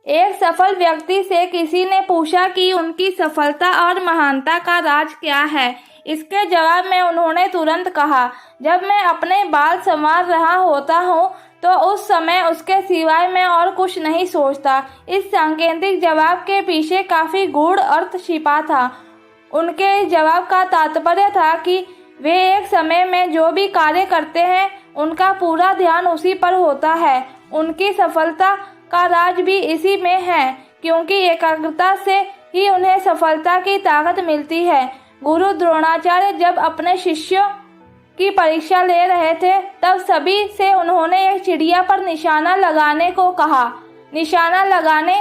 एक सफल व्यक्ति से किसी ने पूछा कि उनकी सफलता और महानता का राज क्या है। इसके जवाब में उन्होंने तुरंत कहा, जब मैं अपने बाल संवार रहा होता हूँ तो उस समय उसके सिवाय मैं और कुछ नहीं सोचता। इस सांकेतिक जवाब के पीछे काफी गूढ़ अर्थ छिपा था। उनके इस जवाब का तात्पर्य था कि वे एक समय में जो भी कार्य करते हैं उनका पूरा ध्यान उसी पर होता है। उनकी सफलता का राज भी इसी में है, क्योंकि एकाग्रता से ही उन्हें सफलता की ताकत मिलती है। गुरु द्रोणाचार्य जब अपने शिष्यों की परीक्षा ले रहे थे तब सभी से उन्होंने एक चिड़िया पर निशाना लगाने को कहा। निशाना लगाने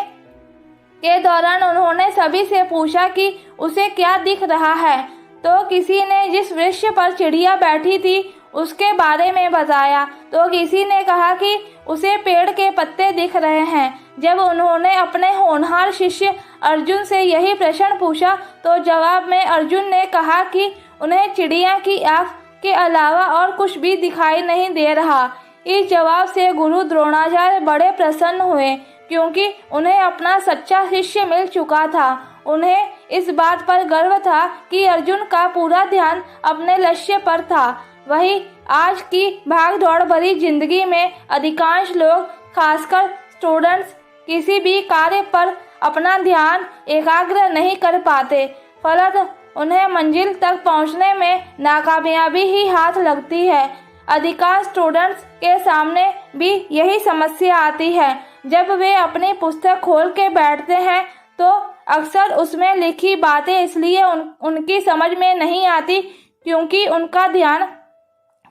के दौरान उन्होंने सभी से पूछा कि उसे क्या दिख रहा है, तो किसी ने जिस वृक्ष पर चिड़िया बैठी थी उसके बारे में बताया, तो किसी ने कहा कि उसे पेड़ के पत्ते दिख रहे हैं। जब उन्होंने अपने होनहार शिष्य अर्जुन से यही प्रश्न पूछा तो जवाब में अर्जुन ने कहा कि उन्हें चिड़िया की आँख के अलावा और कुछ भी दिखाई नहीं दे रहा। इस जवाब से गुरु द्रोणाचार्य बड़े प्रसन्न हुए, क्योंकि उन्हें अपना सच्चा शिष्य मिल चुका था। उन्हें इस बात पर गर्व था कि अर्जुन का पूरा ध्यान अपने लक्ष्य पर था। वहीं आज की भाग-दौड़ भरी जिंदगी में अधिकांश लोग, खासकर स्टूडेंट्स, किसी भी कार्य पर अपना ध्यान एकाग्र नहीं कर पाते। फलतः उन्हें मंजिल तक पहुंचने में नाकामयाबी ही हाथ लगती है। अधिकांश स्टूडेंट्स के सामने भी यही समस्या आती है। जब वे अपनी पुस्तक खोल के बैठते हैं तो अक्सर उसमें लिखी बातें इसलिए उनकी समझ में नहीं आती क्योंकि उनका ध्यान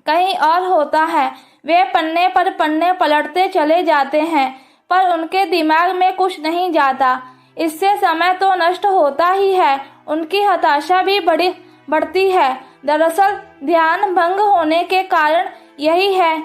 कहीं और होता है। वे पन्ने पर पन्ने पलटते चले जाते हैं पर उनके दिमाग में कुछ नहीं जाता। इससे समय तो नष्ट होता ही है, उनकी हताशा भी बढ़ती है। दरअसल ध्यान भंग होने के कारण यही है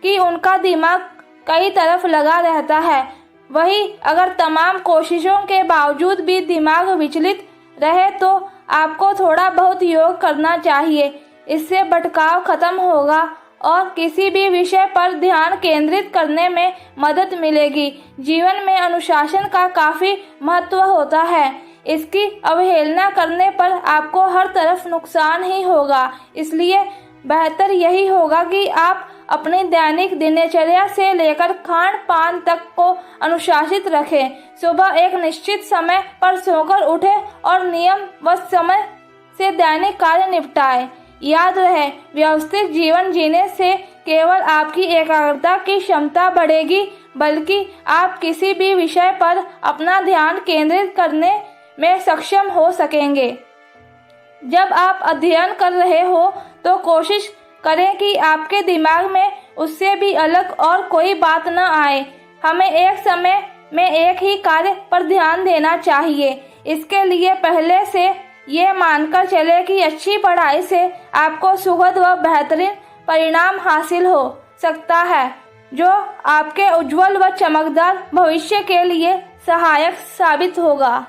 कि उनका दिमाग कई तरफ लगा रहता है। वहीं अगर तमाम कोशिशों के बावजूद भी दिमाग विचलित रहे तो आपको थोड़ा बहुत योग करना चाहिए। इससे भटकाव खत्म होगा और किसी भी विषय पर ध्यान केंद्रित करने में मदद मिलेगी। जीवन में अनुशासन का काफी महत्व होता है। इसकी अवहेलना करने पर आपको हर तरफ नुकसान ही होगा। इसलिए बेहतर यही होगा कि आप अपनी दैनिक दिनचर्या से लेकर खान पान तक को अनुशासित रखें। सुबह एक निश्चित समय पर सोकर उठें और नियम व समय से दैनिक कार्य निपटाएं। याद रहे, व्यवस्थित जीवन जीने से केवल आपकी एकाग्रता की क्षमता बढ़ेगी, बल्कि आप किसी भी विषय पर अपना ध्यान केंद्रित करने में सक्षम हो सकेंगे। जब आप अध्ययन कर रहे हो तो कोशिश करें कि आपके दिमाग में उससे भी अलग और कोई बात न आए। हमें एक समय में एक ही कार्य पर ध्यान देना चाहिए। इसके लिए पहले से ये मानकर चले कि अच्छी पढ़ाई से आपको सुखद व बेहतरीन परिणाम हासिल हो सकता है, जो आपके उज्जवल व चमकदार भविष्य के लिए सहायक साबित होगा।